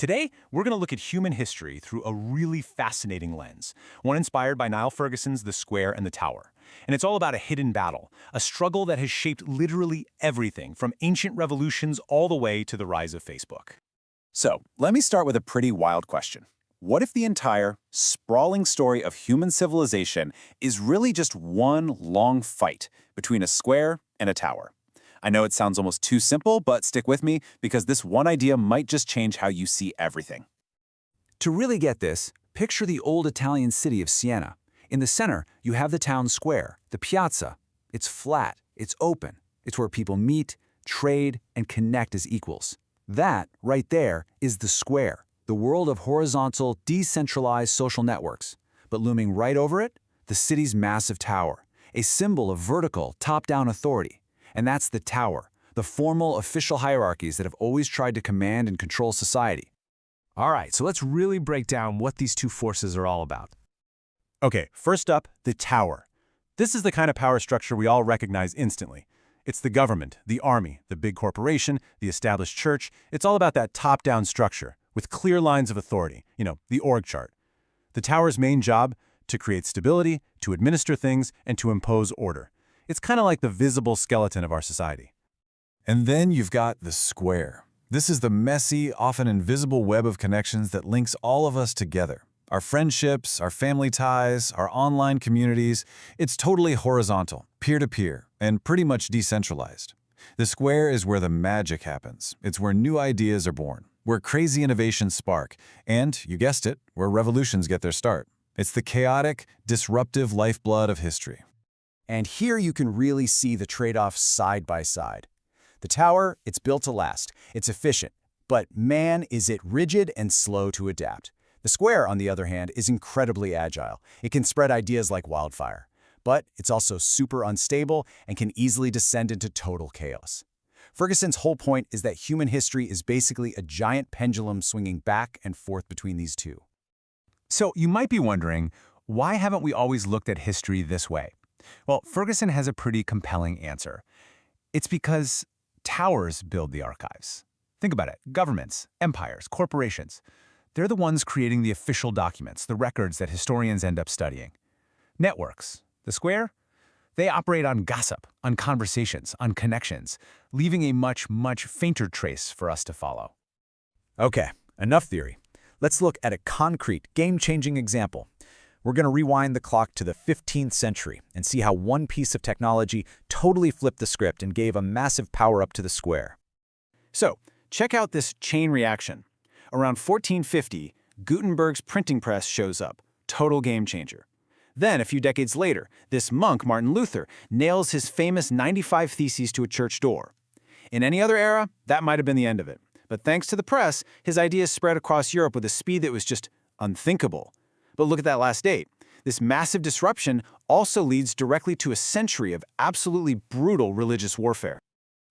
Today, we're going to look at human history through a really fascinating lens, one inspired by Niall Ferguson's The Square and the Tower. And it's all about a hidden battle, a struggle that has shaped literally everything from ancient revolutions all the way to the rise of Facebook. So, let me start with a pretty wild question. What if the entire, sprawling story of human civilization is really just one long fight between a square and a tower? I know it sounds almost too simple, but stick with me because this one idea might just change how you see everything. To really get this, picture the old Italian city of Siena. In the center, you have the town square, the piazza. It's flat, it's open, it's where people meet, trade, and connect as equals. That, right there, is the square, the world of horizontal, decentralized social networks. But looming right over it, the city's massive tower, a symbol of vertical, top-down authority. And that's the tower, the formal official hierarchies that have always tried to command and control society. All right, so let's really break down what these two forces are all about. Okay, first up, the tower. This is the kind of power structure we all recognize instantly. It's the government, the army, the big corporation, the established church. It's all about that top-down structure with clear lines of authority, the org chart. The tower's main job, to create stability, to administer things, and to impose order. It's kind of like the visible skeleton of our society. And then you've got the square. This is the messy, often invisible web of connections that links all of us together. Our friendships, our family ties, our online communities. It's totally horizontal, peer-to-peer, and pretty much decentralized. The square is where the magic happens. It's where new ideas are born, where crazy innovations spark, and, you guessed it, where revolutions get their start. It's the chaotic, disruptive lifeblood of history. And here you can really see the trade-offs side by side. The tower, it's built to last. It's efficient. But man, is it rigid and slow to adapt. The square, on the other hand, is incredibly agile. It can spread ideas like wildfire. But it's also super unstable and can easily descend into total chaos. Ferguson's whole point is that human history is basically a giant pendulum swinging back and forth between these two. So you might be wondering, why haven't we always looked at history this way? Well, Ferguson has a pretty compelling answer. It's because towers build the archives. Think about it. Governments, empires, corporations. They're the ones creating the official documents, the records that historians end up studying. Networks, the square, they operate on gossip, on conversations, on connections, leaving a much, much fainter trace for us to follow. Okay, enough theory. Let's look at a concrete, game-changing example. We're going to rewind the clock to the 15th century and see how one piece of technology totally flipped the script and gave a massive power-up to the square. So, check out this chain reaction. Around 1450, Gutenberg's printing press shows up, total game changer. Then, a few decades later, this monk, Martin Luther, nails his famous 95 Theses to a church door. In any other era, that might have been the end of it. But thanks to the press, his ideas spread across Europe with a speed that was just unthinkable. But look at that last date. This massive disruption also leads directly to a century of absolutely brutal religious warfare.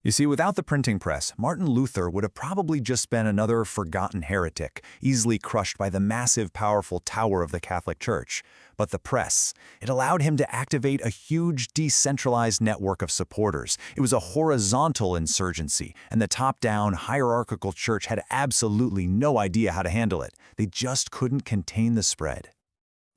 You see, without the printing press, Martin Luther would have probably just been another forgotten heretic, easily crushed by the massive, powerful tower of the Catholic Church. But the press, it allowed him to activate a huge, decentralized network of supporters. It was a horizontal insurgency, and the top-down, hierarchical church had absolutely no idea how to handle it. They just couldn't contain the spread.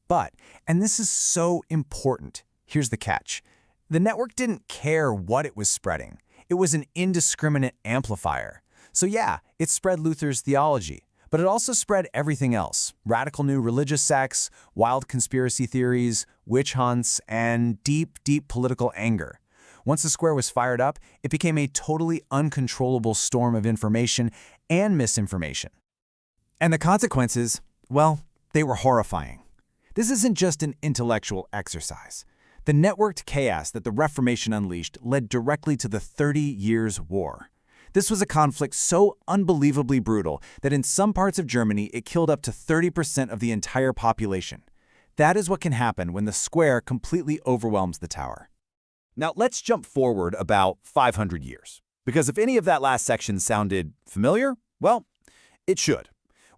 But, and this is so important, here's the catch. The network didn't care what it was spreading. It was an indiscriminate amplifier. So yeah, it spread Luther's theology, but it also spread everything else. Radical new religious sects, wild conspiracy theories, witch hunts, and deep, deep political anger. Once the square was fired up, it became a totally uncontrollable storm of information and misinformation. And the consequences, well, they were horrifying. This isn't just an intellectual exercise. The networked chaos that the Reformation unleashed led directly to the 30 Years' War. This was a conflict so unbelievably brutal that in some parts of Germany it killed up to 30% of the entire population. That is what can happen when the square completely overwhelms the tower. Now let's jump forward about 500 years. Because if any of that last section sounded familiar, well, it should.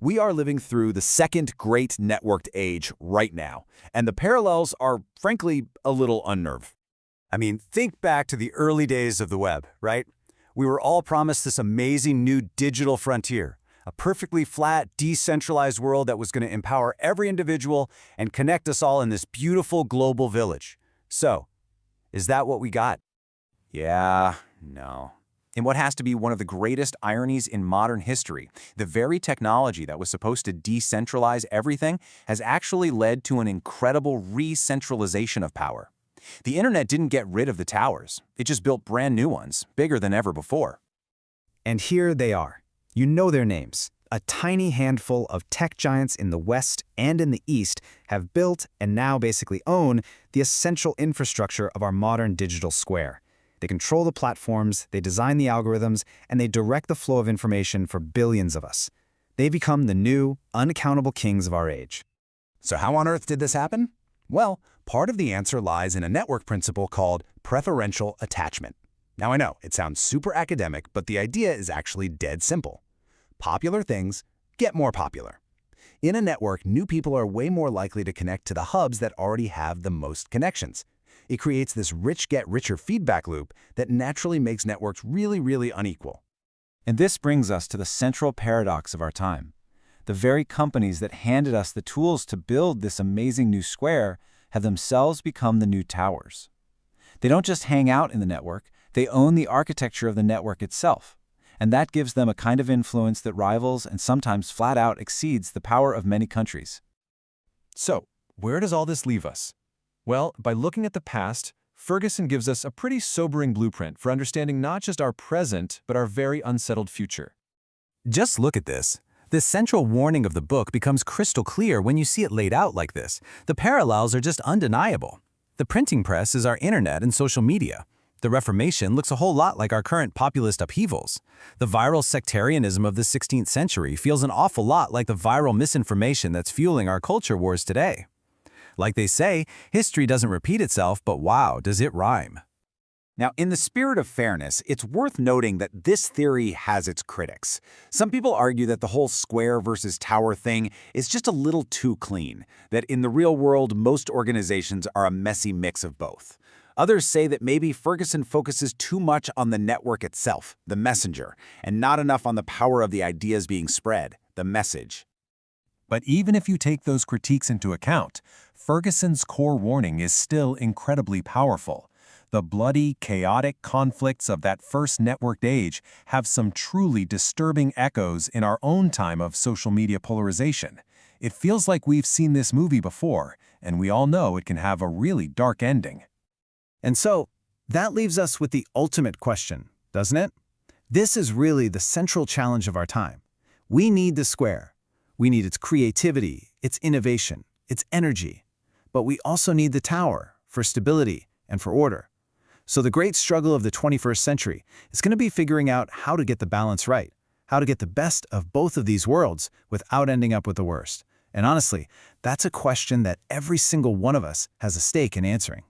We are living through the second great networked age right now, and the parallels are, frankly, a little unnerving. I mean, think back to the early days of the web, right? We were all promised this amazing new digital frontier, A perfectly flat, decentralized world that was going to empower every individual and connect us all in this beautiful global village. So, is that what we got? Yeah, no. In what has to be one of the greatest ironies in modern history, the very technology that was supposed to decentralize everything has actually led to an incredible re-centralization of power. The internet didn't get rid of the towers. It just built brand new ones, bigger than ever before. And here they are. You know their names. A tiny handful of tech giants in the West and in the East have built and now basically own the essential infrastructure of our modern digital square. They control the platforms, they design the algorithms, and they direct the flow of information for billions of us. They become the new, unaccountable kings of our age. So how on earth did this happen? Well, part of the answer lies in a network principle called preferential attachment. Now I know, it sounds super academic, but the idea is actually dead simple. Popular things get more popular. In a network, new people are way more likely to connect to the hubs that already have the most connections. It creates this rich-get-richer feedback loop that naturally makes networks really unequal. And this brings us to the central paradox of our time. The very companies that handed us the tools to build this amazing new square have themselves become the new towers. They don't just hang out in the network, they own the architecture of the network itself. And that gives them a kind of influence that rivals and sometimes flat out exceeds the power of many countries. So, where does all this leave us? Well, by looking at the past, Ferguson gives us a pretty sobering blueprint for understanding not just our present, but our very unsettled future. Just look at this. The central warning of the book becomes crystal clear when you see it laid out like this. The parallels are just undeniable. The printing press is our internet and social media. The Reformation looks a whole lot like our current populist upheavals. The viral sectarianism of the 16th century feels an awful lot like the viral misinformation that's fueling our culture wars today. Like they say, history doesn't repeat itself, but wow, does it rhyme. Now, in the spirit of fairness, it's worth noting that this theory has its critics. Some people argue that the whole square versus tower thing is just a little too clean, that in the real world, most organizations are a messy mix of both. Others say that maybe Ferguson focuses too much on the network itself, the messenger, and not enough on the power of the ideas being spread, the message. But even if you take those critiques into account, Ferguson's core warning is still incredibly powerful. The bloody, chaotic conflicts of that first networked age have some truly disturbing echoes in our own time of social media polarization. It feels like we've seen this movie before, and we all know it can have a really dark ending. And so, that leaves us with the ultimate question, doesn't it? This is really the central challenge of our time. We need the square. We need its creativity, its innovation, its energy. But we also need the tower for stability and for order. So the great struggle of the 21st century is going to be figuring out how to get the balance right, how to get the best of both of these worlds without ending up with the worst. And honestly, that's a question that every single one of us has a stake in answering.